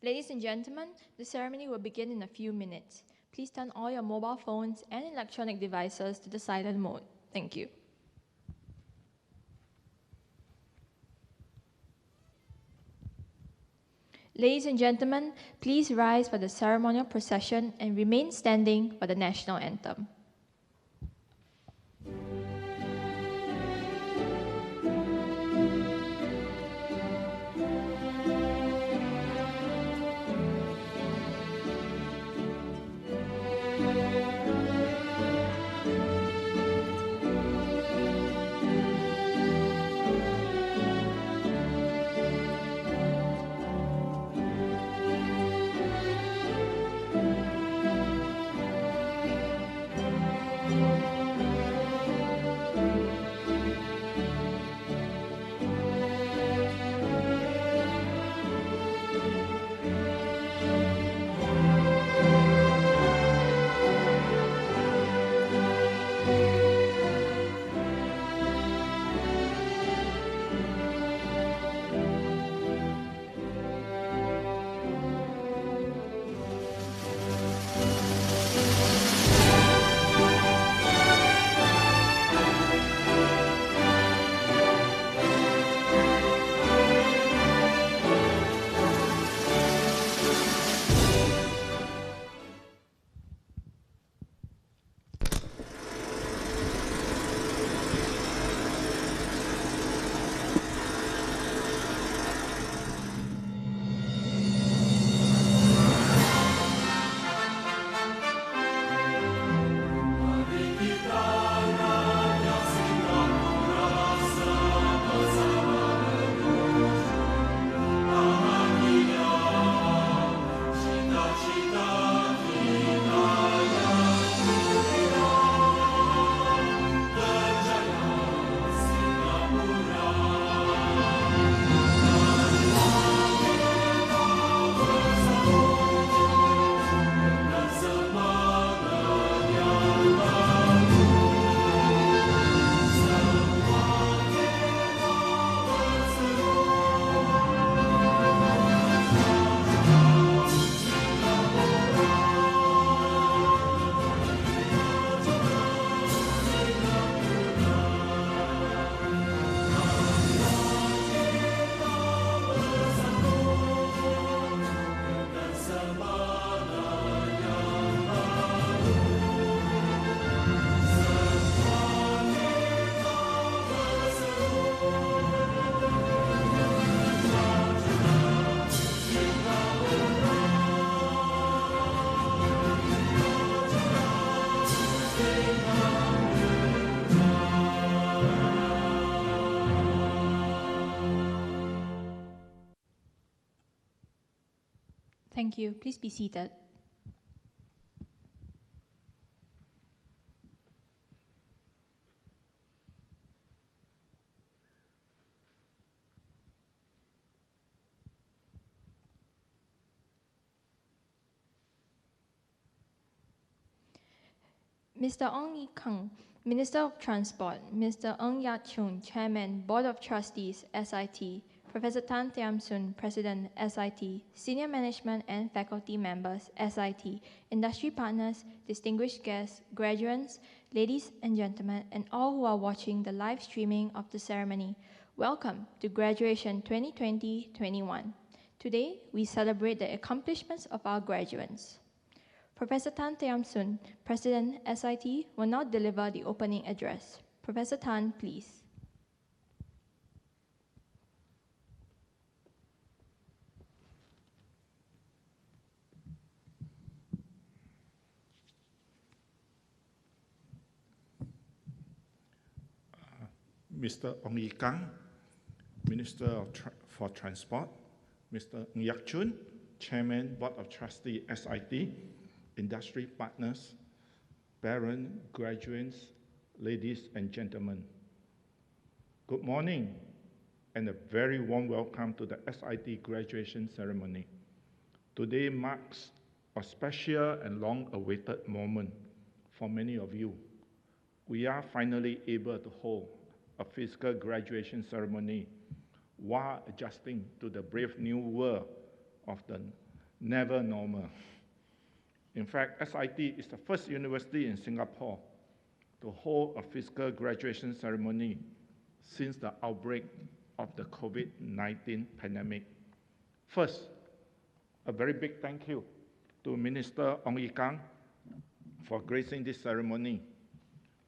Ladies and gentlemen, the ceremony will begin in a few minutes. Please turn all your mobile phones and electronic devices to the silent mode. Thank you. Ladies and gentlemen, please rise for the ceremonial procession and remain standing for the national anthem. Thank you. Please be seated. Mr. Ong Yi Keng, Minister of Transport, Mr. Ng Yat Chun, Chairman, Board of Trustees, SIT, Professor Tan Tiam Soon, President, SIT, Senior Management and Faculty Members, SIT, Industry Partners, distinguished guests, graduates, ladies and gentlemen, and all who are watching the live streaming of the ceremony, welcome to Graduation 2020-21. Today, we celebrate the accomplishments of our graduates. Professor Tan Tiam Soon, President, SIT, will now deliver the opening address. Professor Tan, please. Mr. Ong Yi Keng, Minister for Transport, Mr. Ng Yat Chun, Chairman, Board of Trustees, SIT, Industry Partners, parents, graduates, ladies and gentlemen. Good morning and a very warm welcome to the SIT graduation ceremony. Today marks a special and long-awaited moment for many of you. We are finally able to hold a physical graduation ceremony while adjusting to the brave new world of the never normal. In fact, SIT is the first university in Singapore to hold a physical graduation ceremony since the outbreak of the COVID-19 pandemic. First, a very big thank you to Minister Ong Ye Kung for gracing this ceremony.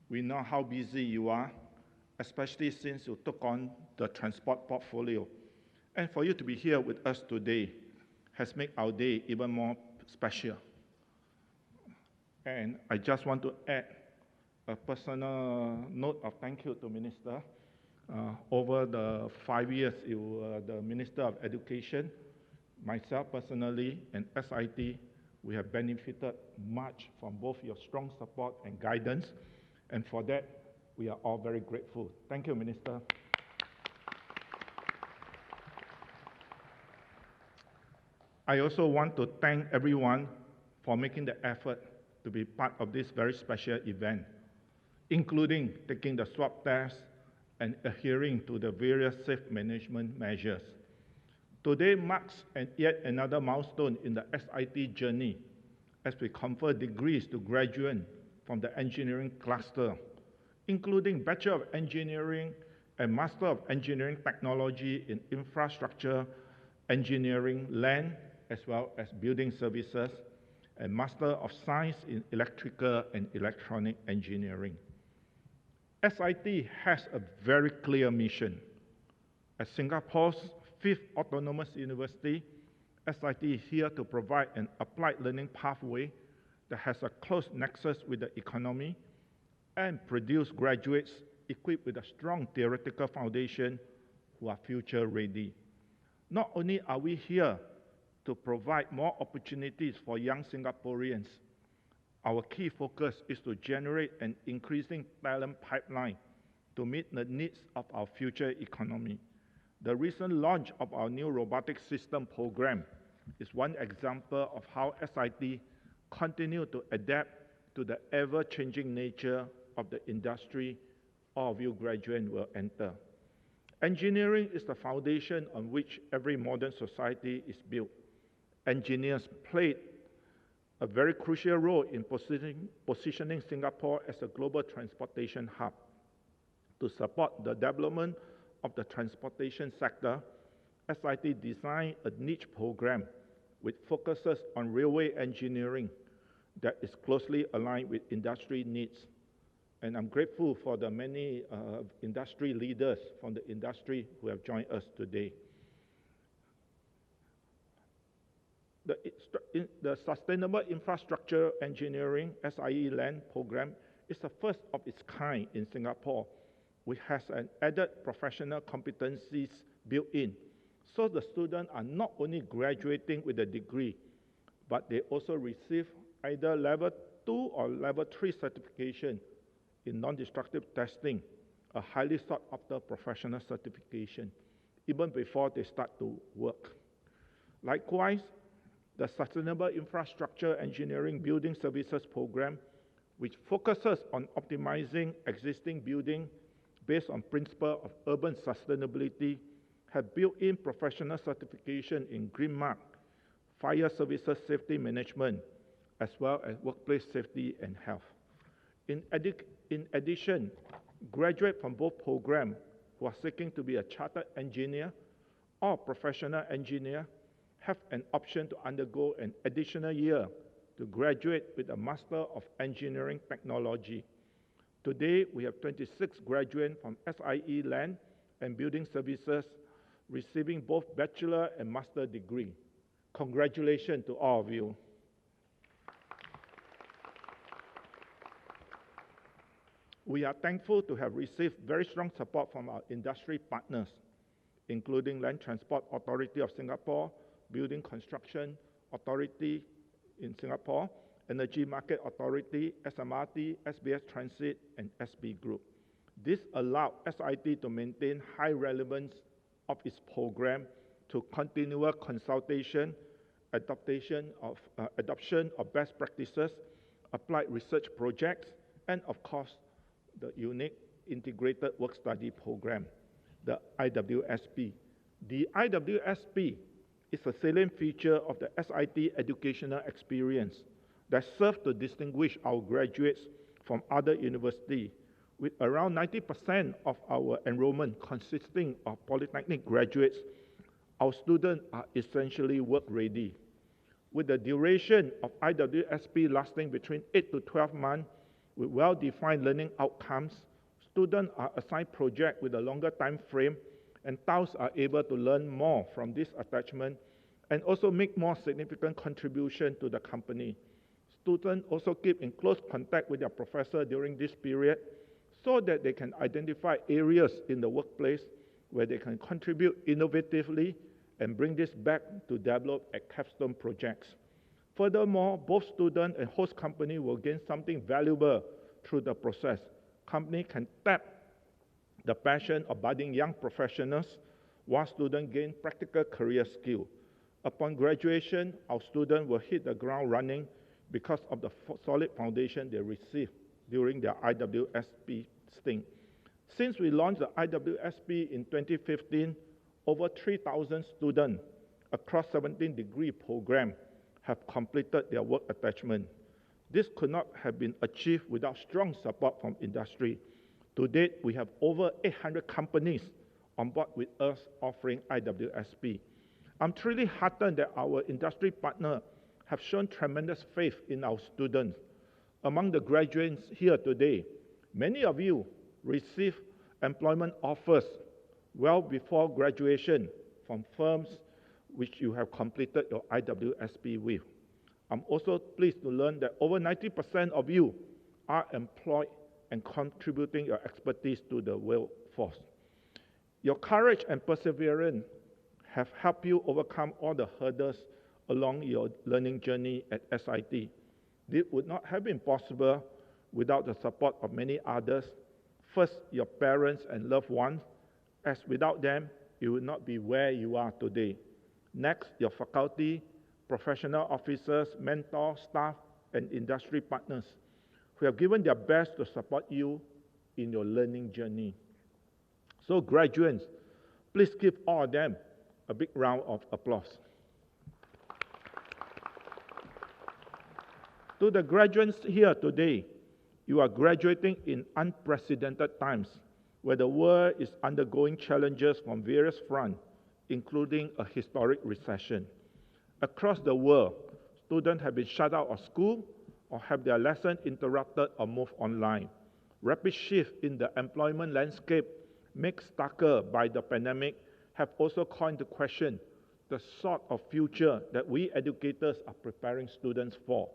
We know how busy you are, especially since you took on the transport portfolio. And for you to be here with us today has made our day even more special. And I just want to add a personal note of thank you to Minister. Over the 5 years you were the Minister of Education, myself personally and SIT, we have benefited much from both your strong support and guidance, and for that, we are all very grateful. Thank you, Minister. I also want to thank everyone for making the effort to be part of this very special event, including taking the swab test and adhering to the various safe management measures. Today marks yet another milestone in the SIT journey as we confer degrees to graduates from the engineering cluster, including Bachelor of Engineering and Master of Engineering Technology in Infrastructure Engineering, Land, as well as Building Services, and Master of Science in Electrical and Electronic Engineering. SIT has a very clear mission. As Singapore's 5th autonomous university, SIT is here to provide an applied learning pathway that has a close nexus with the economy and produce graduates equipped with a strong theoretical foundation who are future ready. Not only are we here to provide more opportunities for young Singaporeans, our key focus is to generate an increasing talent pipeline to meet the needs of our future economy. The recent launch of our new robotic system program is one example of how SIT continue to adapt to the ever-changing nature of the industry all of you graduates will enter. Engineering is the foundation on which every modern society is built. Engineers played a very crucial role in positioning Singapore as a global transportation hub. To support the development of the transportation sector, SIT designed a niche program with focuses on railway engineering that is closely aligned with industry needs. And I'm grateful for the many industry leaders from the industry who have joined us today. The Sustainable Infrastructure Engineering, SIE Land program, is the first of its kind in Singapore, which has an added professional competencies built in. So the students are not only graduating with a degree, but they also receive either level 2 or level 3 certification in non-destructive testing, a highly sought after professional certification, even before they start to work. Likewise, the Sustainable Infrastructure Engineering Building Services program, which focuses on optimizing existing buildings based on principle of urban sustainability, have built-in professional certification in Green Mark, fire services safety management, as well as workplace safety and health. In addition, graduates from both programs who are seeking to be a chartered engineer or professional engineer have an option to undergo an additional year to graduate with a Master of Engineering Technology. Today, we have 26 graduates from SIE Land and Building Services receiving both bachelor and master degree. Congratulations to all of you. We are thankful to have received very strong support from our industry partners, including Land Transport Authority of Singapore, Building Construction Authority in Singapore, Energy Market Authority, SMRT, SBS Transit, and SB Group. This allowed SIT to maintain high relevance of its program to continual consultation, adoption of best practices, applied research projects, and of course, the unique Integrated Work Study Program, the IWSP. The IWSP is a salient feature of the SIT educational experience that serves to distinguish our graduates from other universities, with around 90% of our enrollment consisting of polytechnic graduates. Our students are essentially work-ready. With the duration of IWSP lasting between 8 to 12 months, with well-defined learning outcomes, students are assigned projects with a longer time frame, and thus are able to learn more from this attachment and also make more significant contribution to the company. Students also keep in close contact with their professor during this period so that they can identify areas in the workplace where they can contribute innovatively and bring this back to develop a capstone projects. Furthermore, both student and host company will gain something valuable through the process. Company can tap the passion of budding young professionals while students gain practical career skill. Upon graduation, our students will hit the ground running because of the solid foundation they received during their IWSP stint. Since we launched the IWSP in 2015, over 3,000 students across 17 degree programs have completed their work attachment. This could not have been achieved without strong support from industry. To date, we have over 800 companies on board with us offering IWSP. I'm truly heartened that our industry partners have shown tremendous faith in our students. Among the graduates here today, many of you received employment offers well before graduation from firms which you have completed your IWSP with. I'm also pleased to learn that over 90% of you are employed and contributing your expertise to the workforce. Your courage and perseverance have helped you overcome all the hurdles along your learning journey at SIT. This would not have been possible without the support of many others. First, your parents and loved ones, as without them, you would not be where you are today. Next, your faculty, professional officers, mentors, staff, and industry partners who have given their best to support you in your learning journey. So graduates, please give all of them a big round of applause. To the graduates here today, you are graduating in unprecedented times where the world is undergoing challenges from various fronts, including a historic recession. Across the world, students have been shut out of school or have their lessons interrupted or moved online. Rapid shift in the employment landscape made starker by the pandemic have also called into question the sort of future that we educators are preparing students for.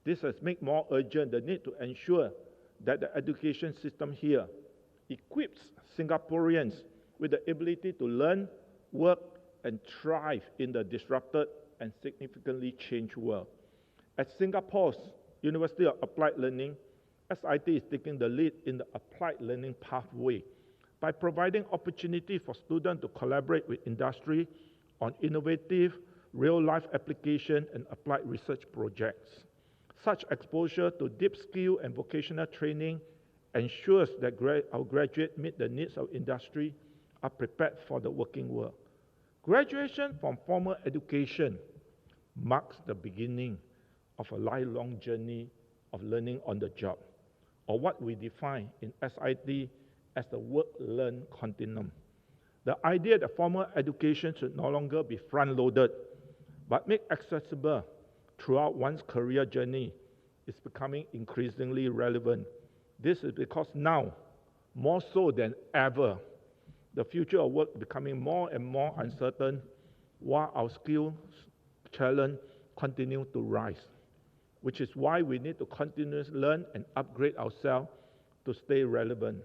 This has made more urgent the need to ensure that the education system here equips Singaporeans with the ability to learn, work, and thrive in the disrupted and significantly changed world. At Singapore's University of Applied Learning, SIT is taking the lead in the applied learning pathway by providing opportunity for students to collaborate with industry on innovative, real-life application and applied research projects. Such exposure to deep skill and vocational training ensures that our graduates meet the needs of industry, are prepared for the working world. Graduation from formal education marks the beginning of a lifelong journey of learning on the job, or what we define in SIT as the work-learn continuum. The idea that formal education should no longer be front-loaded, but made accessible throughout one's career journey is becoming increasingly relevant. This is because now, more so than ever, the future of work is becoming more and more uncertain while our skills challenge continue to rise, which is why we need to continuously learn and upgrade ourselves to stay relevant.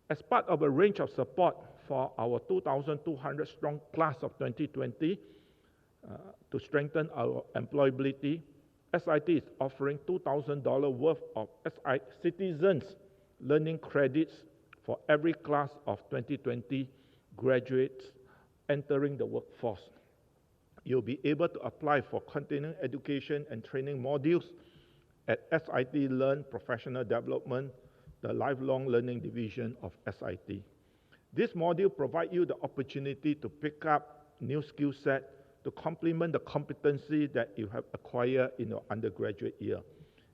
As part of a range of support for our 2,200 strong class of 2020 to strengthen our employability, SIT is offering $2,000 worth of Citizens Learning Credits for every class of 2020 graduates entering the workforce. You'll be able to apply for continuing education and training modules at SIT Learn Professional Development, the lifelong learning division of SIT. This module provides you the opportunity to pick up new skill set, to to complement the competency that you have acquired in your undergraduate year.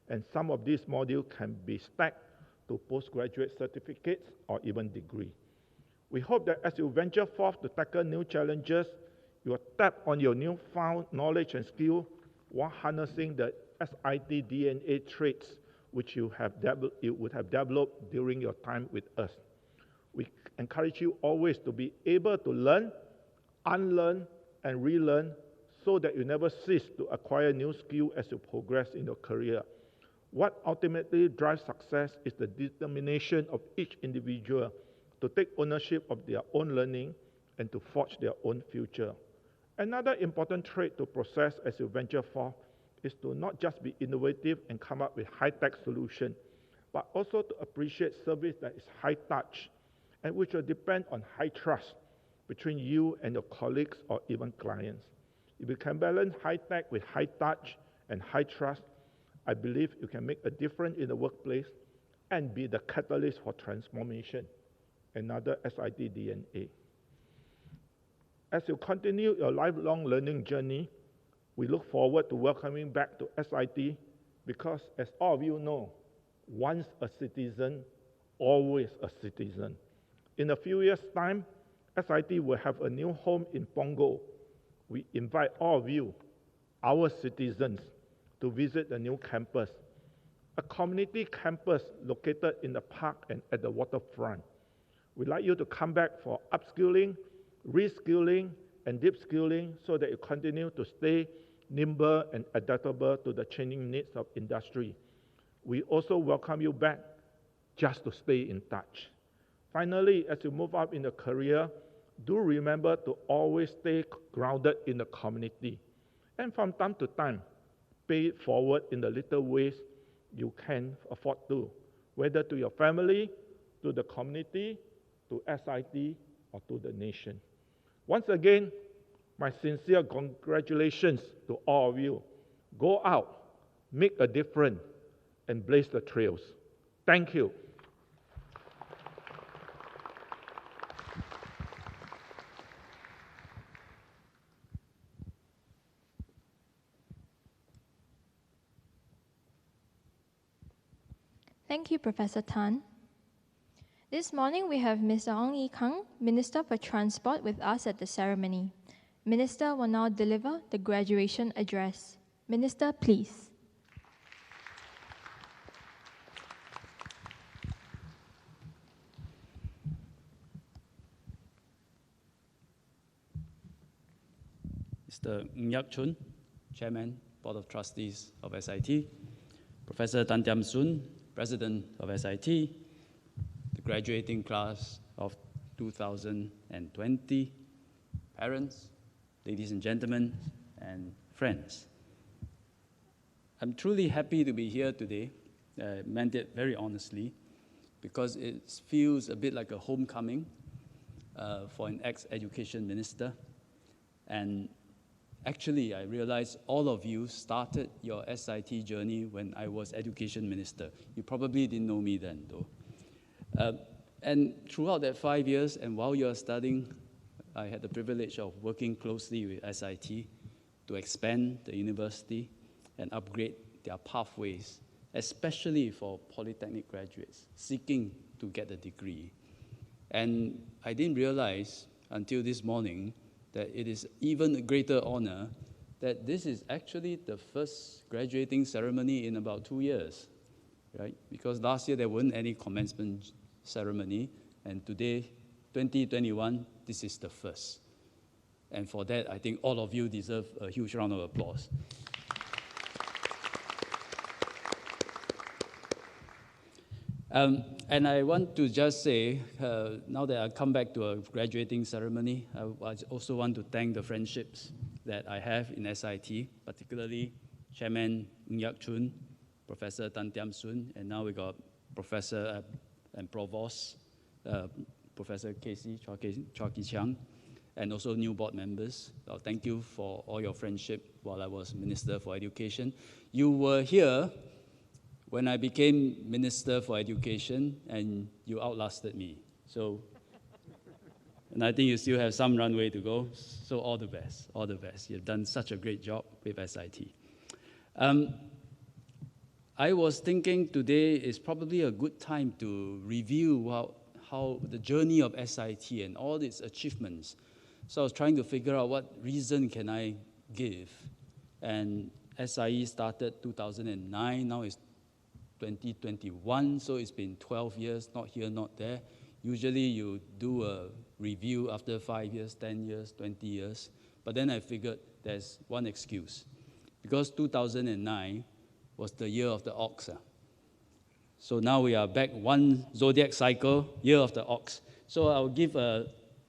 And some of these modules can be stacked to postgraduate certificates or even degree. We hope that as you venture forth to tackle new challenges, you will tap on your newfound knowledge and skill while harnessing the SIT DNA traits which you would have developed during your time with us. We encourage you always to be able to learn, unlearn, and relearn so that you never cease to acquire new skills as you progress in your career. What ultimately drives success is the determination of each individual to take ownership of their own learning and to forge their own future. Another important trait to possess as you venture forth is to not just be innovative and come up with high-tech solutions, but also to appreciate service that is high-touch and which will depend on high trust between you and your colleagues or even clients. If you can balance high-tech with high-touch and high trust, I believe you can make a difference in the workplace and be the catalyst for transformation. Another SIT DNA. As you continue your lifelong learning journey, we look forward to welcoming back to SIT because, as all of you know, once a citizen, always a citizen. In a few years' time, SIT will have a new home in Punggol. We invite all of you, our citizens, to visit the new campus, a community campus located in the park and at the waterfront. We'd like you to come back for upskilling, reskilling, and deep skilling so that you continue to stay nimble and adaptable to the changing needs of industry. We also welcome you back just to stay in touch. Finally, as you move up in your career, do remember to always stay grounded in the community. And from time to time, pay it forward in the little ways you can afford to, whether to your family, to the community, to SIT, or to the nation. Once again, my sincere congratulations to all of you. Go out, make a difference, and blaze the trails. Thank you. Thank you, Professor Tan. This morning we have Mr. Ong Ye Kung, Minister for Transport, with us at the ceremony. Minister will now deliver the graduation address. Minister, please. Mr. Ng Yak Chun, Chairman, Board of Trustees of SIT, Professor Tan Tiam Soon, President of SIT, the graduating class of 2020, parents, ladies and gentlemen, and friends. I'm truly happy to be here today, meant it very honestly, because it feels a bit like a homecoming for an ex-education minister. And actually, I realized all of you started your SIT journey when I was education minister. You probably didn't know me then, though. And throughout that 5 years, and while you are studying, I had the privilege of working closely with SIT to expand the university and upgrade their pathways, especially for polytechnic graduates seeking to get a degree. And I didn't realize until this morning that it is even a greater honor that this is actually the first graduating ceremony in about 2 years, right? Because last year there weren't any commencement ceremony, and today, 2021, this is the first. And for that, I think all of you deserve a huge round of applause. And I want to just say, now that I come back to a graduating ceremony, I also want to thank the friendships that I have in SIT, particularly Chairman Ng Yak Chun, Professor Tan Tiam Soon, and now we got Professor and Provost, Professor Casey Chua Ki Chiang, and also new board members. So thank you for all your friendship while I was Minister for Education. You were here when I became Minister for Education, and you outlasted me. So And I think you still have some runway to go. So all the best, all the best. You've done such a great job with SIT. I was thinking today is probably a good time to review how the journey of SIT and all its achievements. So I was trying to figure out what reason can I give. And SIE started 2009, now it's 2021, so it's been 12 years, not here, not there. Usually you do a review after 5 years, 10 years, 20 years. But then I figured there's one excuse. Because 2009 was the year of the ox. So now we are back one zodiac cycle, year of the ox. So I'll give a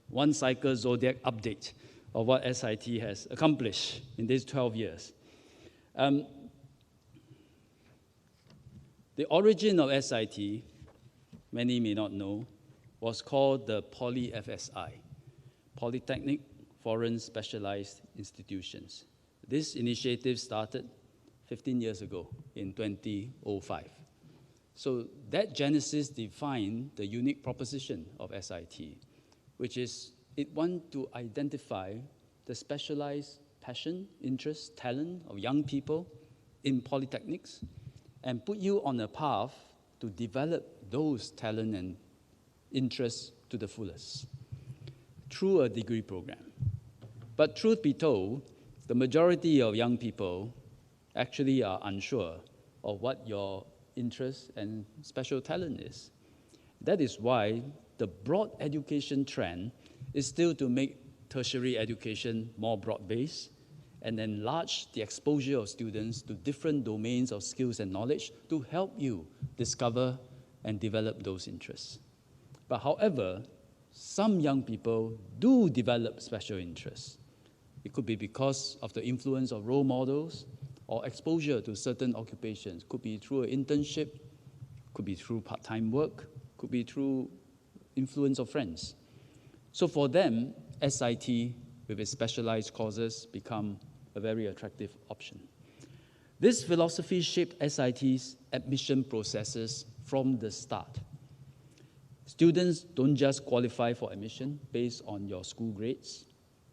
one cycle zodiac update of what SIT has accomplished in these 12 years. The origin of SIT, many may not know, was called the Poly-FSI, Polytechnic Foreign Specialized Institutions. This initiative started 15 years ago in 2005. So that genesis defined the unique proposition of SIT, which is it wants to identify the specialized passion, interest, talent of young people in polytechnics and put you on a path to develop those talent and interests to the fullest through a degree program. But truth be told, the majority of young people actually are unsure of what your interest and special talent is. That is why the broad education trend is still to make tertiary education more broad-based and enlarge the exposure of students to different domains of skills and knowledge to help you discover and develop those interests. But however, some young people do develop special interests. It could be because of the influence of role models or exposure to certain occupations. Could be through an internship, could be through part-time work, could be through influence of friends. So for them, SIT with its specialized courses become a very attractive option. This philosophy shaped SIT's admission processes from the start. Students don't just qualify for admission based on your school grades,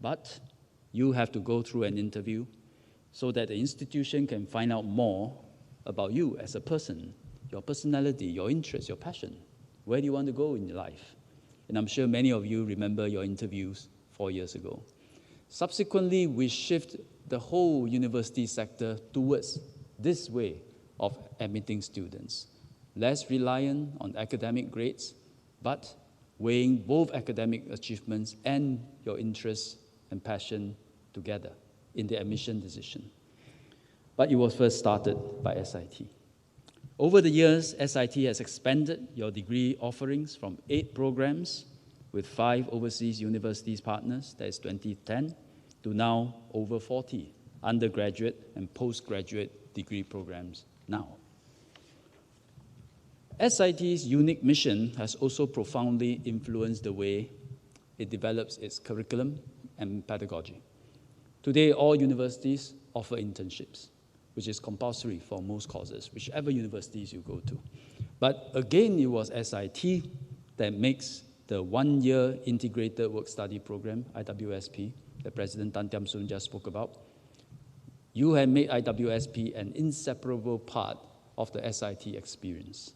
but you have to go through an interview so that the institution can find out more about you as a person, your personality, your interests, your passion. Where do you want to go in your life? And I'm sure many of you remember your interviews 4 years ago. Subsequently, we shift the whole university sector towards this way of admitting students, less reliant on academic grades, but weighing both academic achievements and your interests and passion together in the admission decision. But it was first started by SIT. Over the years, SIT has expanded your degree offerings from 8 programs with 5 overseas universities partners, that is 2010, to now over 40 undergraduate and postgraduate degree programs now. SIT's unique mission has also profoundly influenced the way it develops its curriculum and pedagogy. Today, all universities offer internships, which is compulsory for most courses, whichever universities you go to. But again, it was SIT that makes the one-year integrated work-study program, IWSP, that President Tan Tiam Soon just spoke about. You have made IWSP an inseparable part of the SIT experience.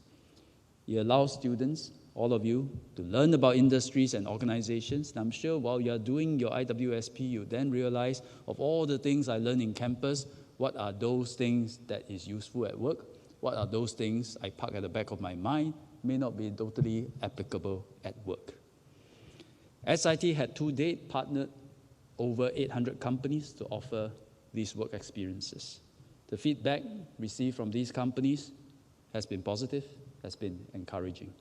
It allows students, all of you, to learn about industries and organizations. And I'm sure while you're doing your IWSP, you then realize of all the things I learned in campus, what are those things that is useful at work? What are those things I park at the back of my mind, may not be totally applicable at work? SIT had to date partnered over 800 companies to offer these work experiences. The feedback received from these companies has been positive, has been encouraging.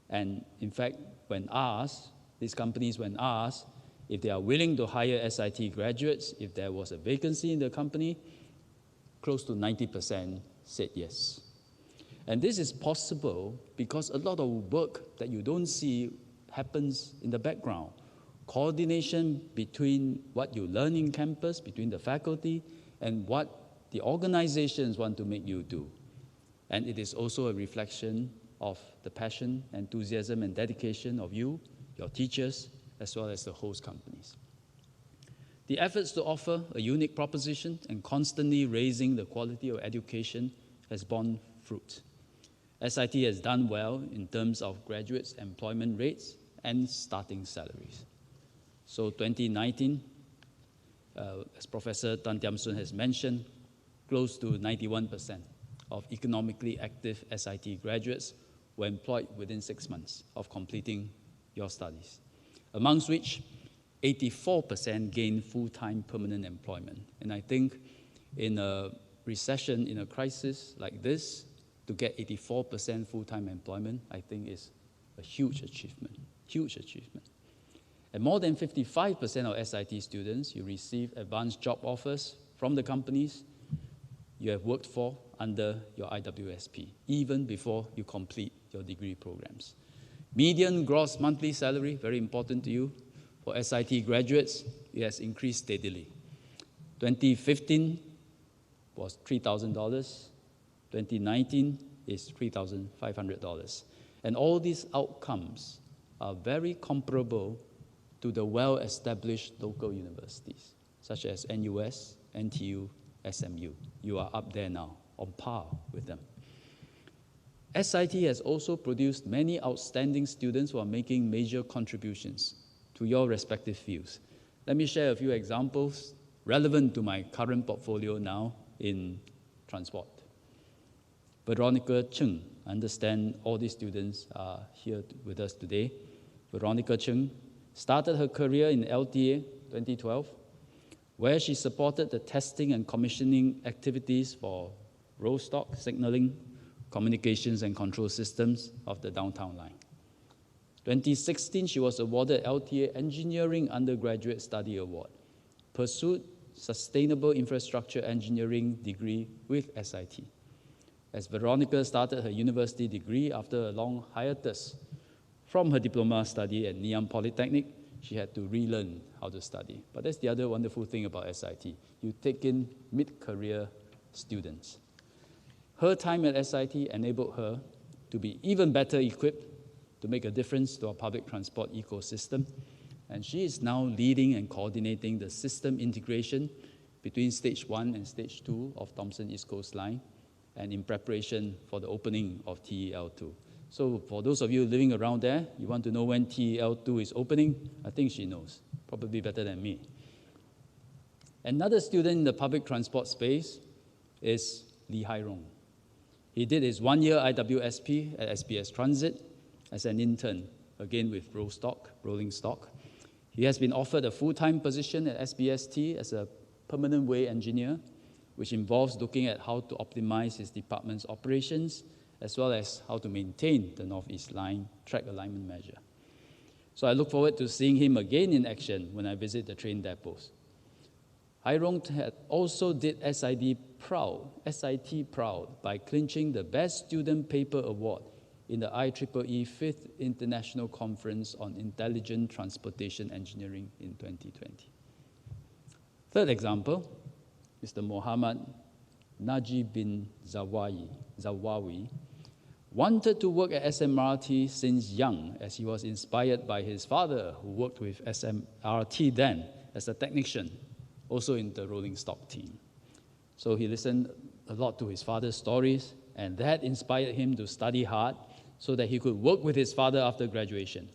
And in fact, when asked, these companies, when asked if they are willing to hire SIT graduates, if there was a vacancy in the company, close to 90% said yes. And this is possible because a lot of work that you don't see happens in the background. Coordination between what you learn in campus, between the faculty, and what the organizations want to make you do. And it is also a reflection of the passion, enthusiasm, and dedication of you, your teachers, as well as the host companies. The efforts to offer a unique proposition and constantly raising the quality of education has borne fruit. SIT has done well in terms of graduates' employment rates and starting salaries. So 2019, as Professor Tan Tiam Soon has mentioned, close to 91% of economically active SIT graduates were employed within 6 months of completing your studies, amongst which 84% gained full-time permanent employment. And I think in a recession, in a crisis like this, to get 84% full-time employment, I think is a huge achievement, huge achievement. And more than 55% of SIT students, you receive advanced job offers from the companies you have worked for under your IWSP, even before you complete your degree programs. Median gross monthly salary, very important to you. For SIT graduates, it has increased steadily. 2015 was $3,000. 2019 is $3,500. And all these outcomes are very comparable to the well-established local universities, such as NUS, NTU, SMU. You are up there now, on par with them. SIT has also produced many outstanding students who are making major contributions to your respective fields. Let me share a few examples relevant to my current portfolio now in transport. Veronica Cheng, I understand all these students are here with us today. Veronica Cheng started her career in LTA 2012, where she supported the testing and commissioning activities for Rostock signaling, communications and control systems of the downtown line. 2016, she was awarded LTA Engineering Undergraduate Study Award, pursued Sustainable Infrastructure Engineering degree with SIT. As Veronica started her university degree after a long hiatus from her diploma study at Ngee Ann Polytechnic, she had to relearn how to study. But that's the other wonderful thing about SIT. You take in mid-career students. Her time at SIT enabled her to be even better equipped to make a difference to our public transport ecosystem. And she is now leading and coordinating the system integration between Stage 1 and Stage 2 of Thomson East Coast Line, and in preparation for the opening of TEL2. So for those of you living around there, you want to know when TEL2 is opening, I think she knows, probably better than me. Another student in the public transport space is Lee Hai Rong. He did his one-year IWSP at SBS Transit as an intern, again with Rolling Stock. He has been offered a full-time position at SBST as a permanent way engineer, which involves looking at how to optimize his department's operations, as well as how to maintain the Northeast Line track alignment measure. So I look forward to seeing him again in action when I visit the train depots. Hai Rong also did SIT proud by clinching the Best Student Paper Award in the IEEE 5th International Conference on Intelligent Transportation Engineering in 2020. Third example, Mr. Mohammad Najib bin Zawawi wanted to work at SMRT since young, as he was inspired by his father, who worked with SMRT then as a technician, also in the rolling stock team. So he listened a lot to his father's stories, and that inspired him to study hard so that he could work with his father after graduation.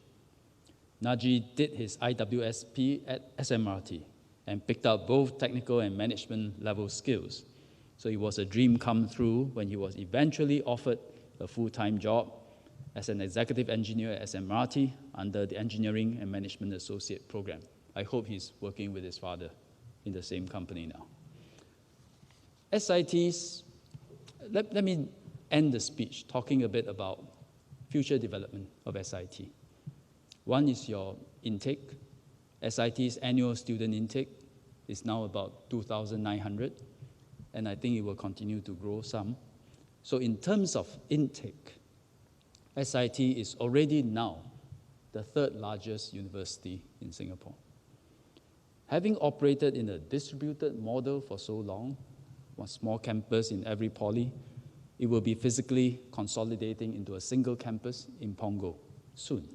Najib did his IWSP at SMRT and picked up both technical and management level skills. So it was a dream come true when he was eventually offered a full-time job as an executive engineer at SMRT under the Engineering and Management Associate Program. I hope he's working with his father in the same company now. SITs, let me end the speech talking a bit about future development of SIT. One is your intake. SIT's annual student intake is now about 2,900, and I think it will continue to grow some. So in terms of intake, SIT is already now the third largest university in Singapore. Having operated in a distributed model for so long, one small campus in every poly, it will be physically consolidating into a single campus in Punggol soon.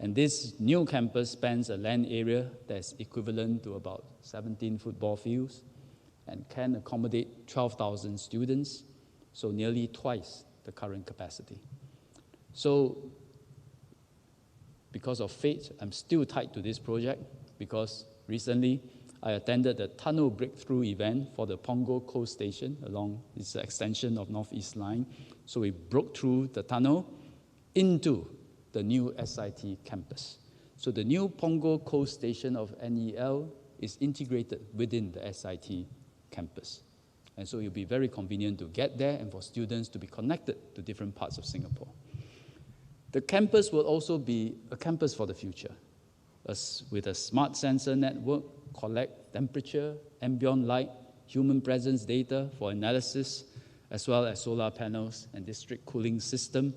And this new campus spans a land area that's equivalent to about 17 football fields and can accommodate 12,000 students, so nearly twice the current capacity. So, because of fate, I'm still tied to this project because recently I attended the tunnel breakthrough event for the Punggol Coast Station along this extension of North East Line. So we broke through the tunnel into the new SIT campus. So the new Punggol Coast Station of NEL is integrated within the SIT campus. And so it'll be very convenient to get there and for students to be connected to different parts of Singapore. The campus will also be a campus for the future, with a smart sensor network, collect temperature, ambient light, human presence data for analysis, as well as solar panels and district cooling system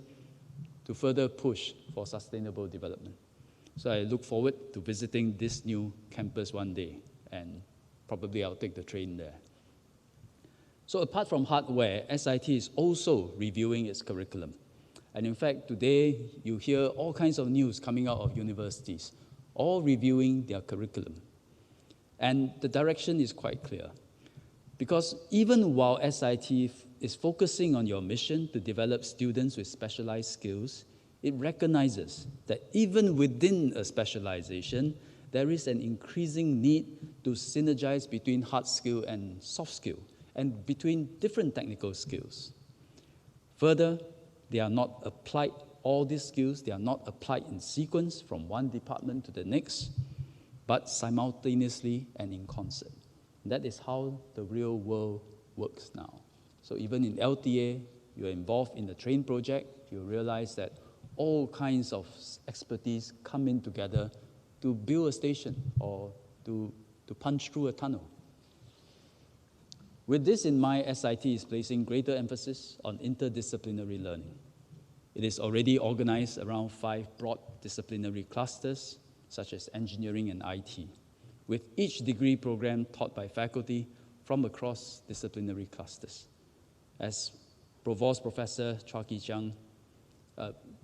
to further push for sustainable development. So I look forward to visiting this new campus one day, and probably I'll take the train there. So apart from hardware, SIT is also reviewing its curriculum. And in fact, today you hear all kinds of news coming out of universities, all reviewing their curriculum. And the direction is quite clear. Because even while SIT is focusing on your mission to develop students with specialized skills, it recognizes that even within a specialization, there is an increasing need to synergize between hard skill and soft skill, and between different technical skills. Further, they are not applied, all these skills, they are not applied in sequence from one department to the next, but simultaneously and in concert. That is how the real world works now. So even in LTA, you're involved in the train project, you realize that all kinds of expertise come in together to build a station or to punch through a tunnel. With this in mind, SIT is placing greater emphasis on interdisciplinary learning. It is already organized around 5 broad disciplinary clusters, such as engineering and IT, with each degree program taught by faculty from across disciplinary clusters. As Provost Professor Chua Kee Chiang,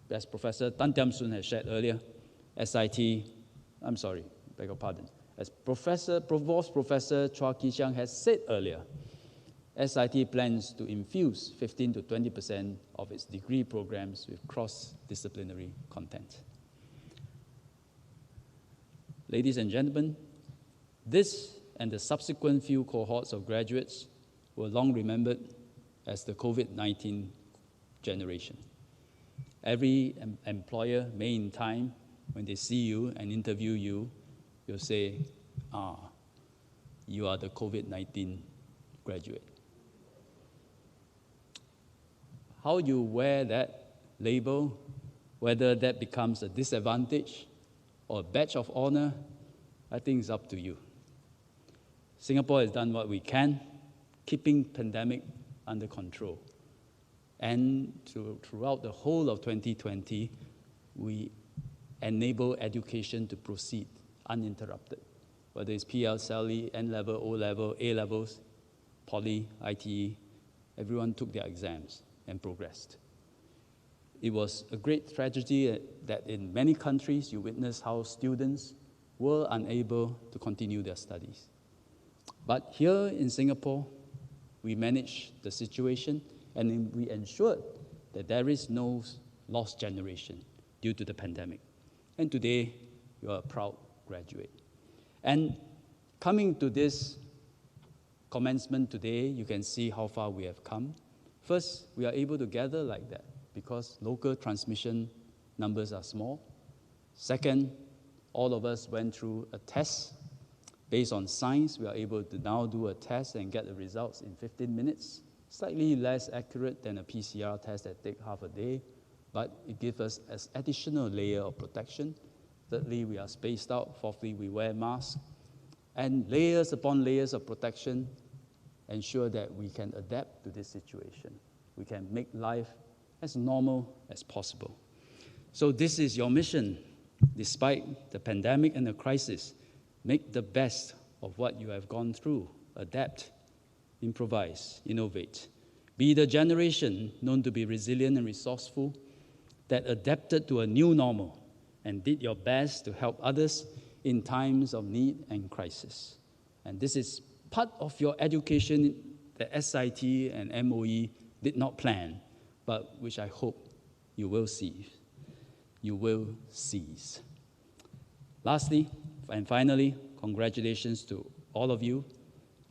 as Professor Tan Tiam Soon has shared earlier, as Provost Professor Chua Kee Chiang has said earlier, SIT plans to infuse 15% to 20% of its degree programs with cross-disciplinary content. Ladies and gentlemen, this and the subsequent few cohorts of graduates were long remembered as the COVID-19 generation. Every employer may in time, when they see you and interview you, you'll say, you are the COVID-19 graduate. How you wear that label, whether that becomes a disadvantage or a badge of honor, I think it's up to you. Singapore has done what we can, keeping pandemic under control. And throughout the whole of 2020, we enable education to proceed uninterrupted, whether it's PSLE, N-level, O-level, A-levels, Poly, ITE, everyone took their exams and progressed. It was a great tragedy that in many countries you witnessed how students were unable to continue their studies. But here in Singapore, we managed the situation and we ensured that there is no lost generation due to the pandemic. And today, you are a proud graduate. And coming to this commencement today, you can see how far we have come. First, we are able to gather like that because local transmission numbers are small. Second, all of us went through a test. Based on science, we are able to now do a test and get the results in 15 minutes. Slightly less accurate than a PCR test that takes half a day, but it gives us an additional layer of protection. Thirdly, we are spaced out. Fourthly, we wear masks. And layers upon layers of protection ensure that we can adapt to this situation. We can make life as normal as possible. So this is your mission. Despite the pandemic and the crisis, make the best of what you have gone through. Adapt, improvise, innovate. Be the generation known to be resilient and resourceful that adapted to a new normal and did your best to help others in times of need and crisis. And this is part of your education that SIT and MOE did not plan, but which I hope you will see. You will seize. Lastly, and finally, congratulations to all of you.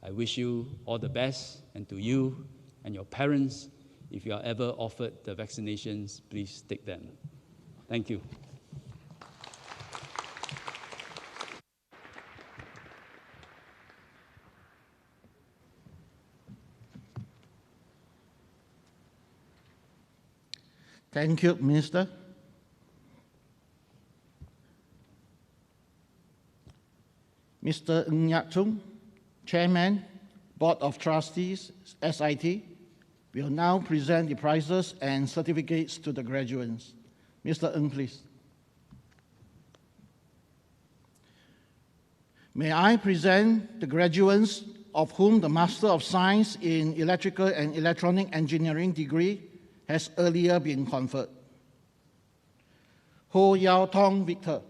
I wish you all the best, and to you and your parents, if you are ever offered the vaccinations, please take them. Thank you. Thank you, Minister. Mr. Ng Yat Chung, Chairman, Board of Trustees, SIT, will now present the prizes and certificates to the graduates. Mr. Ng, please. May I present the graduates of whom the Master of Science in Electrical and Electronic Engineering degree has earlier been conferred. Ho Yao Tong Victor.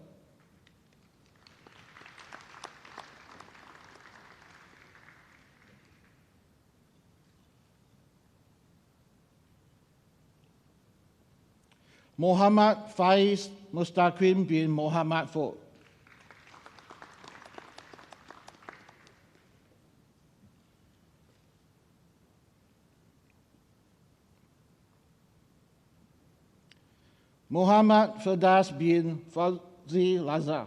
Muhammad Faiz Mustaqim bin Muhammad Ford. Muhammad Firdaus bin Fauzi Lazar.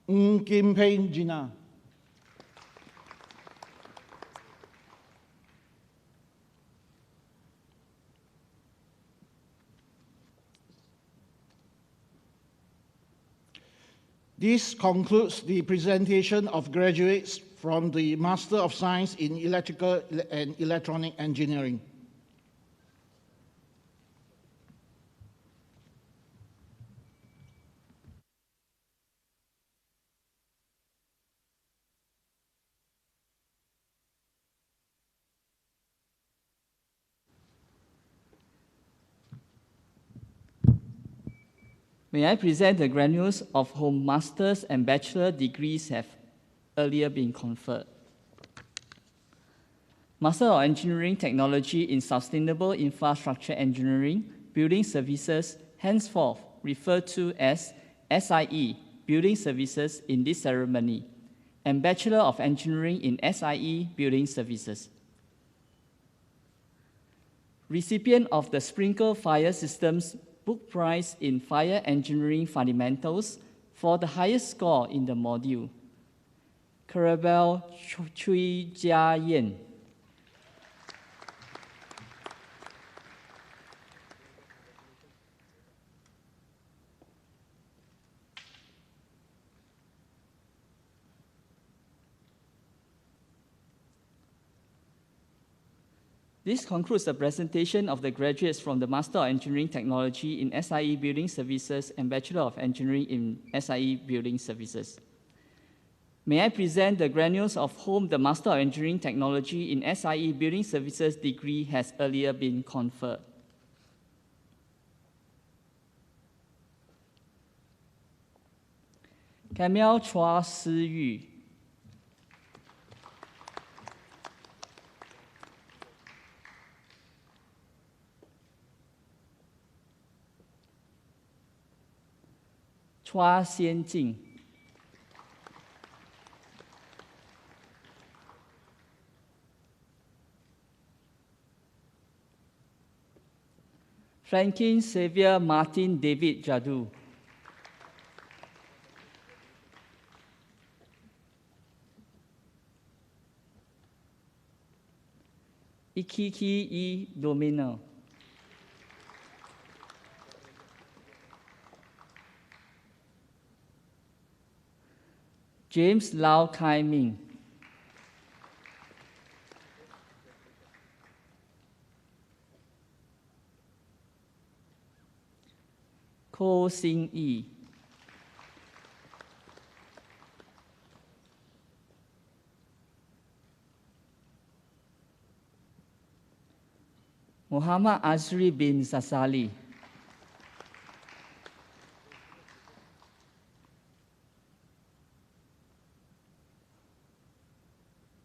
Ng Kim Peng Gina. This concludes the presentation of graduates from the Master of Science in Electrical and Electronic Engineering. May I present the graduates of whom master's and bachelor degrees have earlier been conferred. Master of Engineering Technology in Sustainable Infrastructure Engineering, Building Services, henceforth referred to as SIE, Building Services in this ceremony, and Bachelor of Engineering in SIE, Building Services. Recipient of the Sprinkler Fire Systems Book Prize in Fire Engineering Fundamentals for the highest score in the module, Clarabelle Chui Jia Yen. This concludes the presentation of the graduates from the Master of Engineering Technology in SIE Building Services and Bachelor of Engineering in SIE Building Services. May I present the graduates of whom the Master of Engineering Technology in SIE Building Services degree has earlier been conferred. Camille Chua Si Yu. Chua Xianjing. Franklin Xavier Martin David Jadu. Ikiki E. Domino. James Lau Kai Ming. Ko Sing Yi. Muhammad Azri bin Sasali,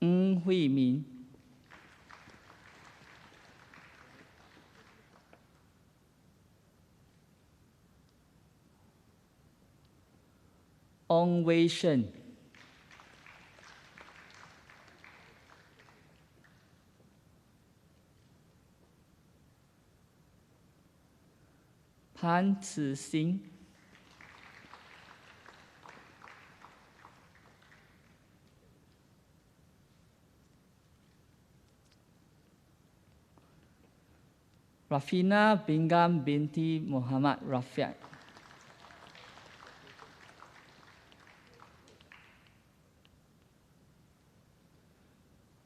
Ng Hui Min, Ong Wei Shen, Pan Tzu Sing, Rafina Bingham binti Muhammad Rafiq,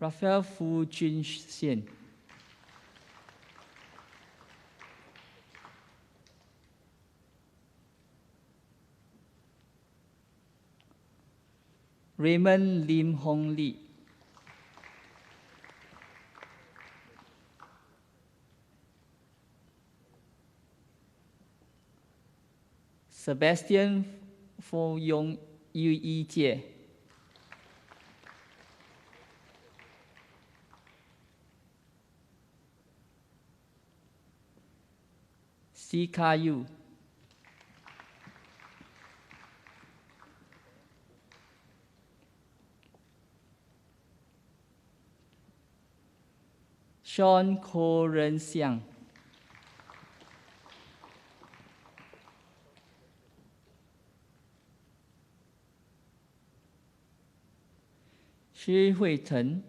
Raphael Fu Jun Xian, Raymond Lim Hong Lee, Sebastian Fo Yong Yu Yi Jie, Sika Yu, Sean Ko Ren Xiang, Shi Hui Chen,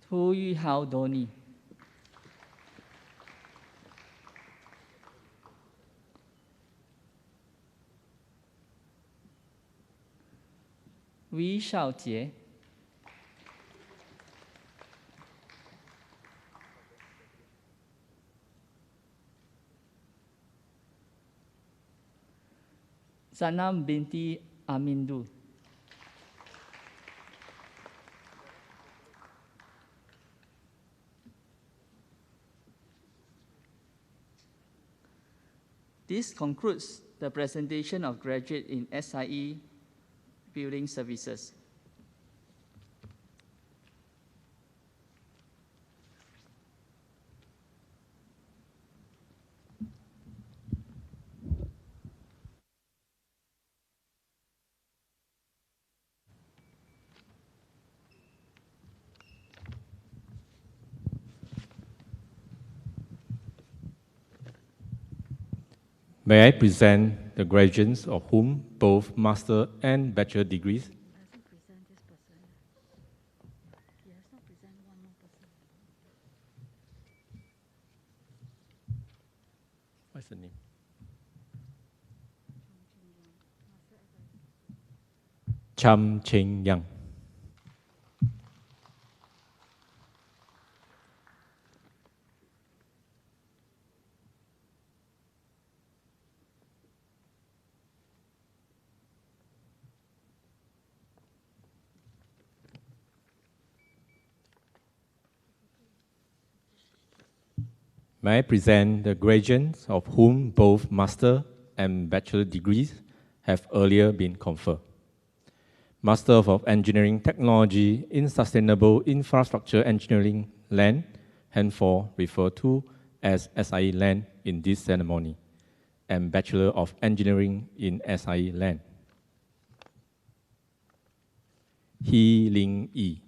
Tu Yu Hao Doni, Wei Shaojie, Zanam binti Amindu, This concludes the presentation of graduate in SIE Building Services. May I present the graduates of whom both master and bachelor degrees What's the name? Cham Cheng Yang. May I present the graduates of whom both master and bachelor degrees have earlier been conferred. Master of Engineering Technology in Sustainable Infrastructure Engineering LAN, henceforth referred to as SIE LAN in this ceremony, and Bachelor of Engineering in SIE LAN. Hee Ling Yi.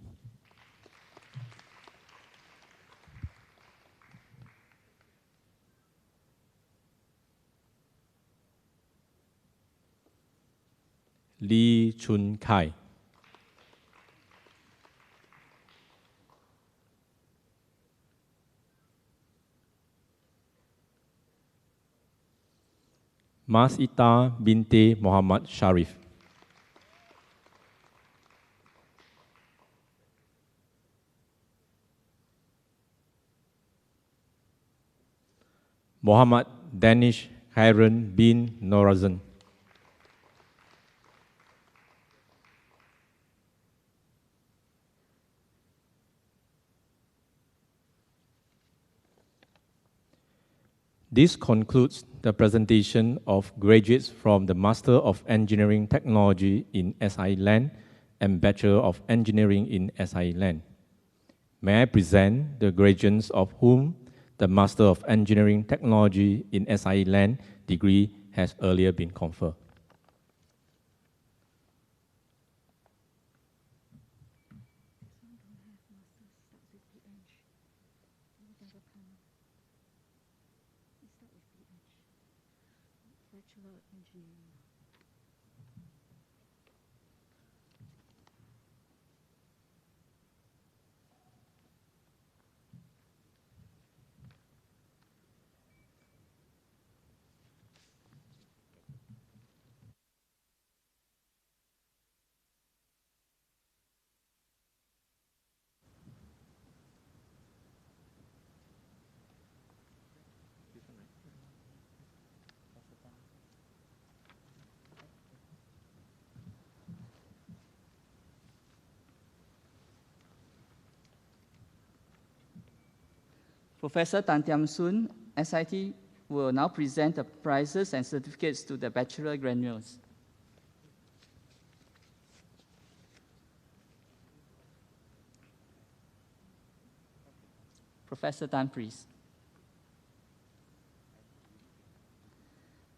Lee Chun Kai. Masita binti Muhammad Sharif. Muhammad Danish Khairan bin Norazan. This concludes the presentation of graduates from the Master of Engineering Technology in SIE Land and Bachelor of Engineering in SIE Land. May I present the graduates of whom the Master of Engineering Technology in SIE Land degree has earlier been conferred. Professor Tan Tiam Soon, SIT, will now present the prizes and certificates to the bachelor graduates. Professor Tan, please.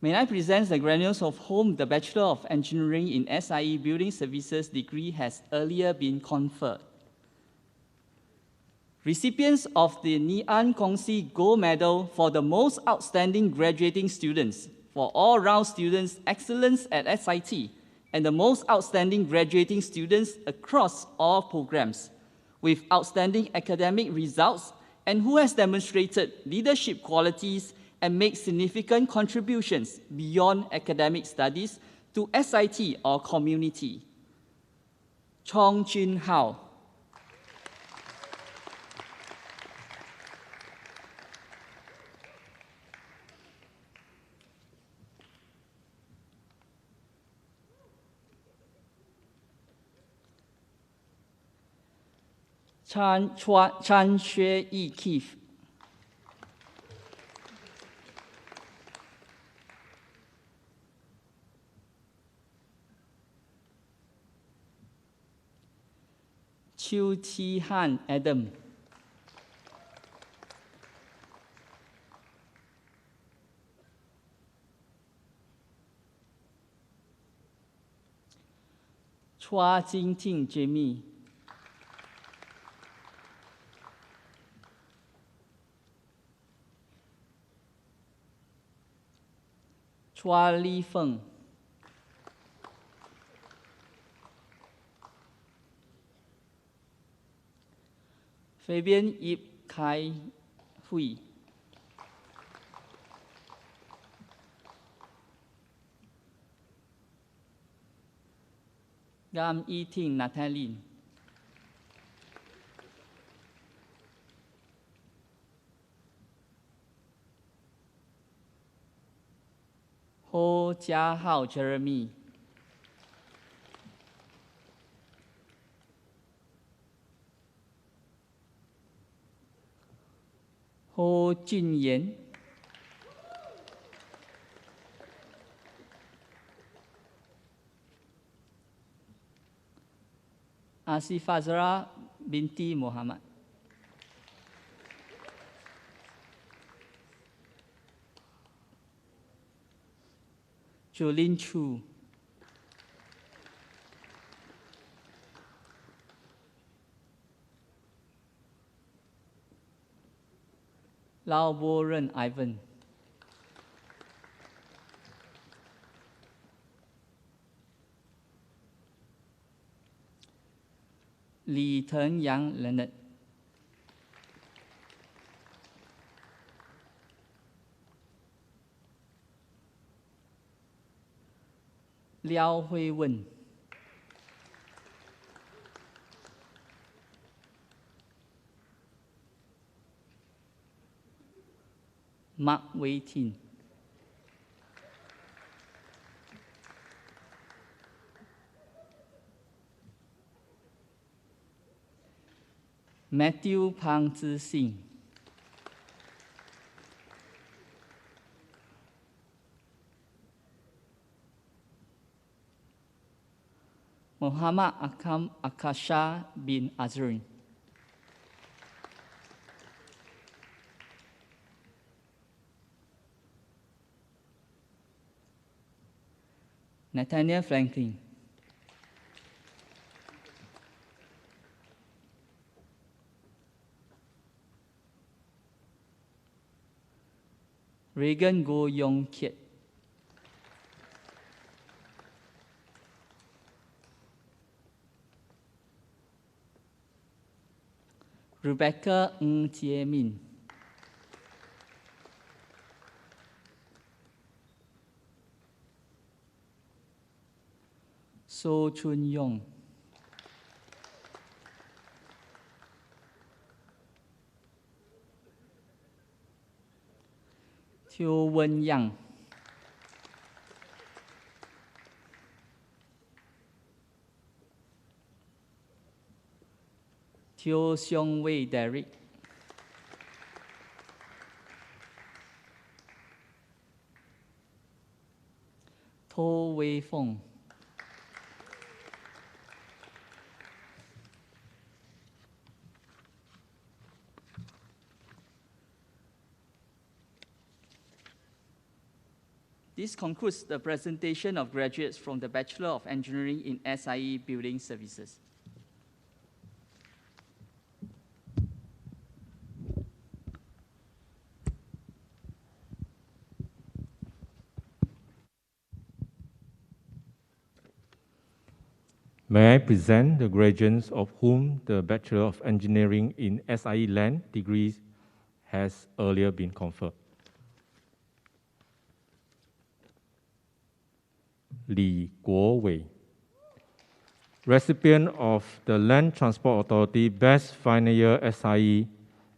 May I present the graduates of whom the Bachelor of Engineering in SIE Building Services degree has earlier been conferred. Recipients of the Ngee Kong Si Gold Medal for the most outstanding graduating students for all-round students excellence at SIT and the most outstanding graduating students across all programs with outstanding academic results and who has demonstrated leadership qualities and made significant contributions beyond academic studies to SIT or community. Chong Jun Hao. Chan Xue Yi Keith. Chiu Chi Han Adam. Chua Jing Ting Jamie. Chua Li Feng. Fabian Yip Kai Hui. Gam Yi Ting Natalie. Ho Jia Hao Jeremy. Ho Jun Yan. Asif Azra binti Muhammad. Jolin Chu. Lau Bo Ren Ivan. Li Teng Yang Leonard. Liao Hui Wen. Mark Wei Tin. Matthew Pang Zi Xin. Muhammad Akam Akasha bin Azrin. Nathaniel Franklin. Reagan Go Yong Kiet. Rebecca Ng Jie Min. So Chun Yong. Teo Wen Yang. Teo Seong Wei Derek. To Wei Fong. This concludes the presentation of graduates from the Bachelor of Engineering in SIE Building Services. May I present the graduates of whom the Bachelor of Engineering in SIE Land degrees has earlier been conferred. Li Guowei, recipient of the Land Transport Authority Best Final Year SIE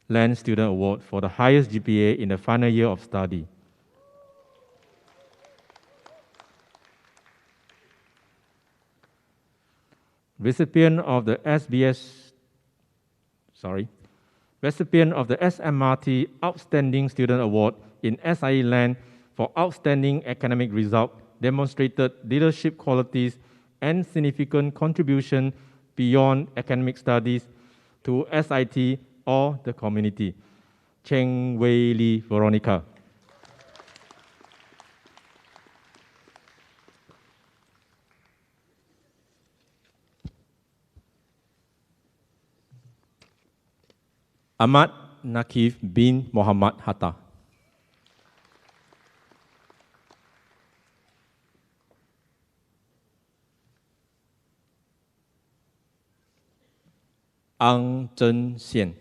Land Student Award for the highest GPA in the final year of study. Recipient of the SMRT Outstanding Student Award in SIE Land for outstanding academic result, demonstrated leadership qualities and significant contribution beyond academic studies to SIT or the community. Cheng Wei Li Veronica. Ahmad Nakif bin Muhammad Hatta. Ang Zhen Xian.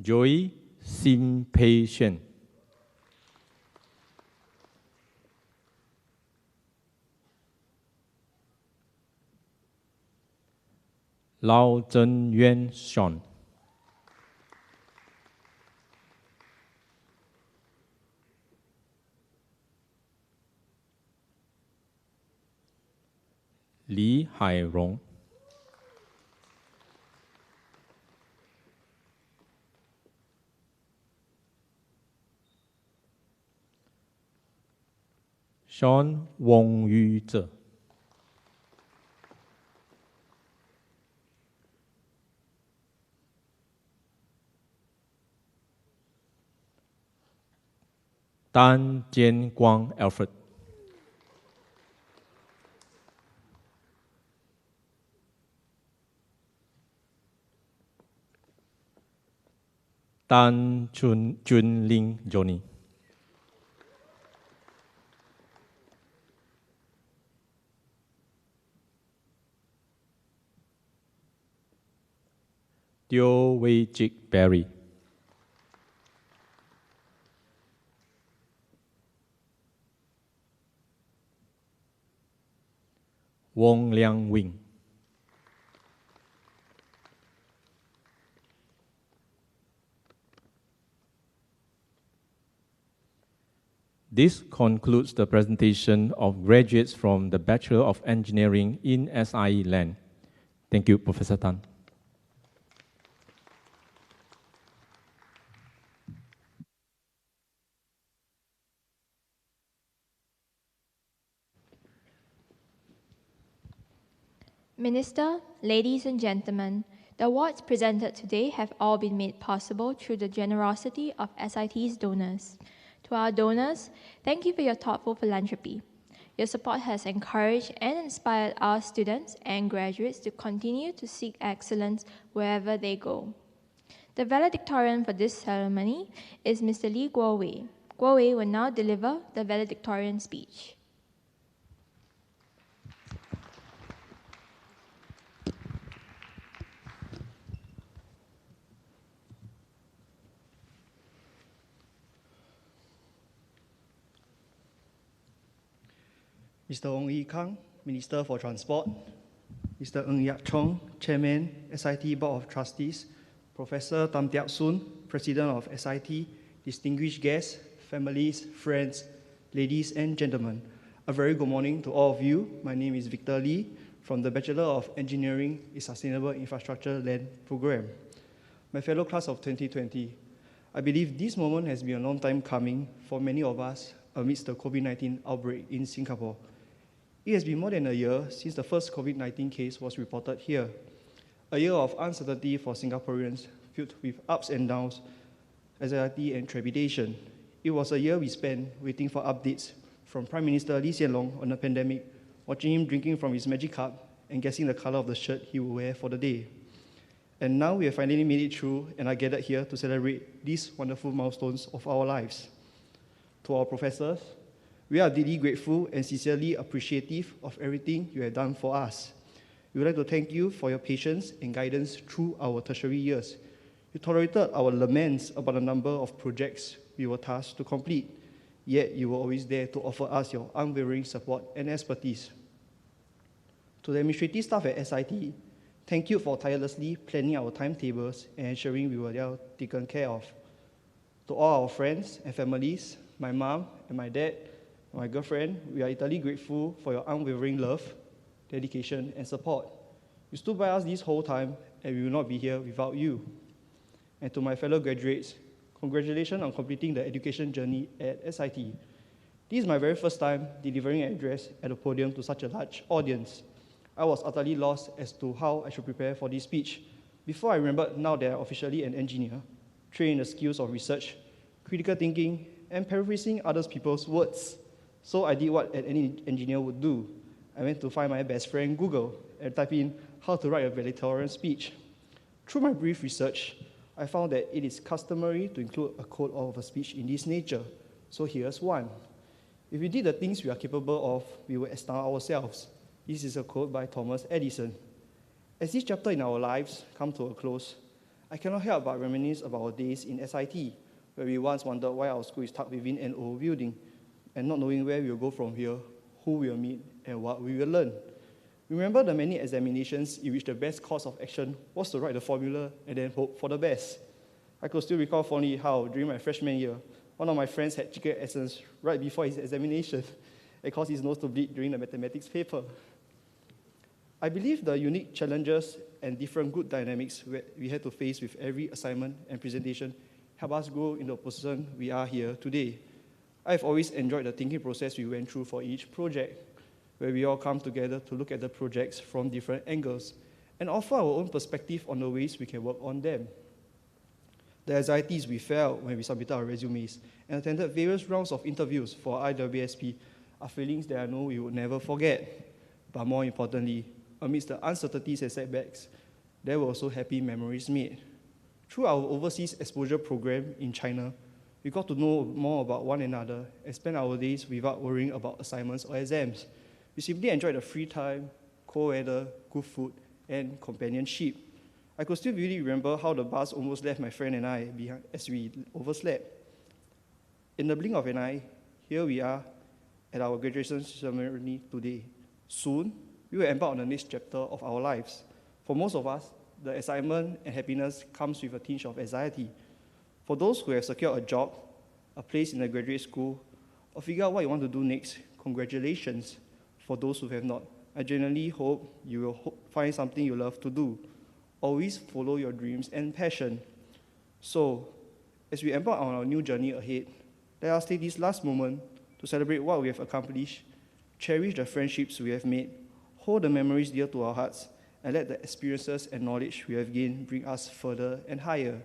Joy Sim Pei Shen. Lao Zhen Yuan Sean. Li Hairong. Sean Wong Yu Zhe. Tan Jian Guang Alfred. Tan Jun Ling Johnny. Teo Wei Jik Barry. Wong Liang Wing. This concludes the presentation of graduates from the Bachelor of Engineering in SIE Land. Thank you, Professor Tan. Minister, ladies and gentlemen, the awards presented today have all been made possible through the generosity of SIT's donors. To our donors, thank you for your thoughtful philanthropy. Your support has encouraged and inspired our students and graduates to continue to seek excellence wherever they go. The valedictorian for this ceremony is Mr. Lee Guo Wei. Guo Wei will now deliver the valedictorian speech. Mr. Ong Yi Kang, Minister for Transport, Mr. Ng Yak Chong, Chairman, SIT Board of Trustees, Professor Tam Tiap Soon, President of SIT, distinguished guests, families, friends, ladies and gentlemen, a very good morning to all of you. My name is Victor Lee from the Bachelor of Engineering in Sustainable Infrastructure Land Program. My fellow class of 2020, I believe this moment has been a long time coming for many of us amidst the COVID-19 outbreak in Singapore. It has been more than a year since the first COVID-19 case was reported here. A year of uncertainty for Singaporeans filled with ups and downs, anxiety and trepidation. It was a year we spent waiting for updates from Prime Minister Lee Hsien Loong on the pandemic, watching him drinking from his magic cup and guessing the color of the shirt he will wear for the day. And now we have finally made it through and are gathered here to celebrate these wonderful milestones of our lives. To our professors, we are deeply grateful and sincerely appreciative of everything you have done for us. We would like to thank you for your patience and guidance through our tertiary years. You tolerated our laments about the number of projects we were tasked to complete, yet you were always there to offer us your unwavering support and expertise. To the administrative staff at SIT, thank you for tirelessly planning our timetables and ensuring we were well taken care of. To all our friends and families, my mom and my dad, my girlfriend, we are eternally grateful for your unwavering love, dedication, and support. You stood by us this whole time, and we will not be here without you. And to my fellow graduates, congratulations on completing the education journey at SIT. This is my very first time delivering an address at a podium to such a large audience. I was utterly lost as to how I should prepare for this speech. Before I remembered now that I'm officially an engineer, trained in the skills of research, critical thinking, and paraphrasing other people's words. So I did what any engineer would do. I went to find my best friend Google and type in how to write a valedictorian speech. Through my brief research, I found that it is customary to include a quote of a speech in this nature. So here's one. If we did the things we are capable of, we will astound ourselves. This is a quote by Thomas Edison. As this chapter in our lives comes to a close, I cannot help but reminisce about our days in SIT, where we once wondered why our school is tucked within an old building, and not knowing where we will go from here, who we will meet, and what we will learn. Remember the many examinations in which the best course of action was to write the formula and then hope for the best. I could still recall fondly how, during my freshman year, one of my friends had chicken essence right before his examination and caused his nose to bleed during the mathematics paper. I believe the unique challenges and different group dynamics we had to face with every assignment and presentation help us grow into the position we are here today. I've always enjoyed the thinking process we went through for each project, where we all come together to look at the projects from different angles and offer our own perspective on the ways we can work on them. The anxieties we felt when we submitted our resumes and attended various rounds of interviews for IWSP are feelings that I know we will never forget. But more importantly, amidst the uncertainties and setbacks, there were also happy memories made. Through our overseas exposure program in China, we got to know more about one another and spend our days without worrying about assignments or exams. We simply enjoyed the free time, cold weather, good food, and companionship. I could still really remember how the bus almost left my friend and I behind as we overslept. In the blink of an eye, here we are at our graduation ceremony today. Soon, we will embark on the next chapter of our lives. For most of us, the excitement and happiness comes with a tinge of anxiety. For those who have secured a job, a place in a graduate school, or figure out what you want to do next, congratulations. For those who have not, I genuinely hope you will find something you love to do. Always follow your dreams and passion. So, as we embark on our new journey ahead, let us take this last moment to celebrate what we have accomplished, cherish the friendships we have made, hold the memories dear to our hearts, and let the experiences and knowledge we have gained bring us further and higher.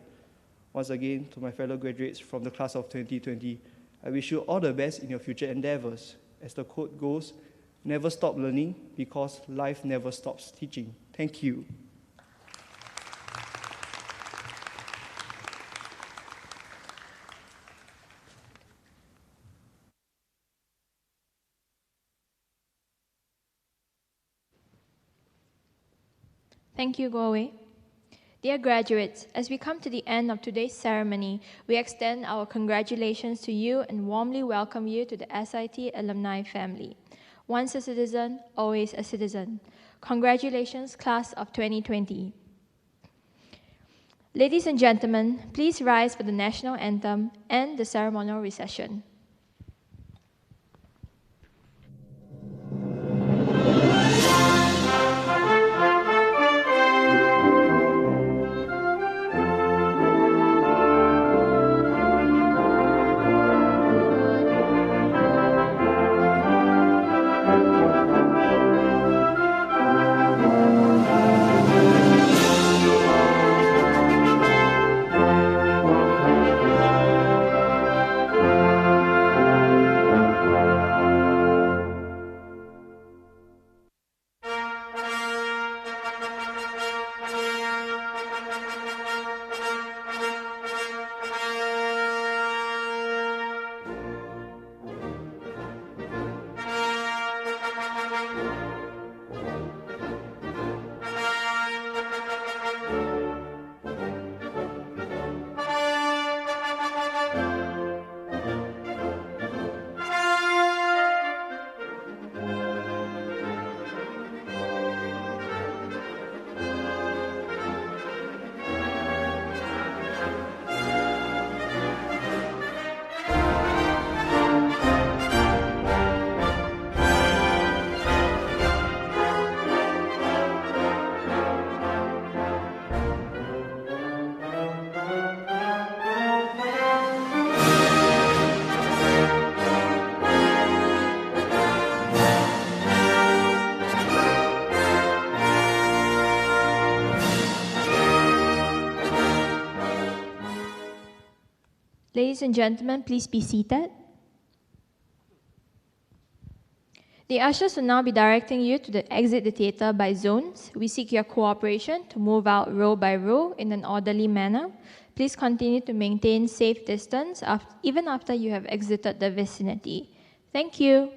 Once again, to my fellow graduates from the class of 2020, I wish you all the best in your future endeavors. As the quote goes, never stop learning because life never stops teaching. Thank you. Thank you, Guowei. Dear graduates, as we come to the end of today's ceremony, we extend our congratulations to you and warmly welcome you to the SIT alumni family. Once a citizen, always a citizen. Congratulations, class of 2020. Ladies and gentlemen, please rise for the national anthem and the ceremonial recession. Ladies and gentlemen, please be seated. The ushers will now be directing you to exit the theatre by zones. We seek your cooperation to move out row by row in an orderly manner. Please continue to maintain safe distance even after you have exited the vicinity. Thank you.